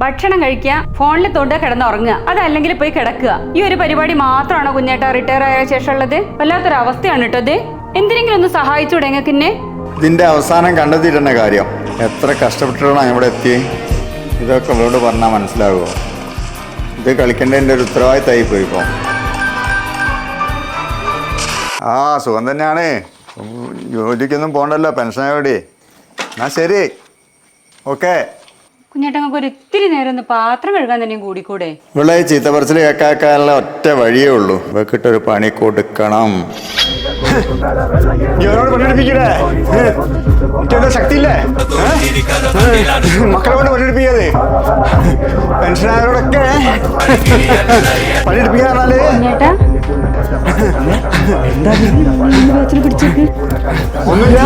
ഭക്ഷണം കഴിക്കുക, ഫോണിൽ തൊണ്ട കിടന്നുറങ്ങുക, അതല്ലെങ്കിൽ പോയി കിടക്കുക. ഈ ഒരു പരിപാടി മാത്രമാണോ കുഞ്ഞേട്ടാ റിട്ടയർ ആയ ശേഷം ഉള്ളത്? വല്ലാത്തൊരവസ്ഥയാണ് കേട്ടത്. എന്തിനെങ്കിലും ഒന്ന് സഹായിച്ചൂടെ നിങ്ങൾക്ക്? ഇതിന്റെ അവസാനം കണ്ടെത്തിയിട്ടുള്ള കാര്യം എത്ര കഷ്ടപ്പെട്ടിട്ടാണ് ഇവിടെ എത്തി. ഇതൊക്കെ ഇവരോട് പറഞ്ഞാൽ മനസ്സിലാകുമോ? ഇത് കളിക്കേണ്ടതിൻ്റെ ഒരു ഉത്തരവാദിത്തമായി പോയി ഇപ്പോൾ. ആ സുഖം തന്നെയാണ്, ജോലിക്കൊന്നും പോകണ്ടല്ലോ, പെൻഷനോടെ. എന്നാ ശരി, ഓക്കെ. കുഞ്ഞേട്ടങ്ങൾക്ക് ഒരു ഇത്തിരി നേരം ഒന്ന് പാത്രം കഴുകാൻ തന്നെയും കൂടിക്കൂടെ? ഇവിടെ ചീത്ത പറച്ചിൽ കേൾക്കാനുള്ള ഒറ്റ വഴിയേ ഉള്ളൂ, ഇവക്കിട്ടൊരു പണി കൊടുക്കണം. ശക്തിയില്ലേ മക്കളോട് പണിയെടുപ്പിക്കാതെ? പെൻഷനായവരോടൊക്കെ പണിയെടുപ്പിക്കാറേ. ഒന്നുമില്ല.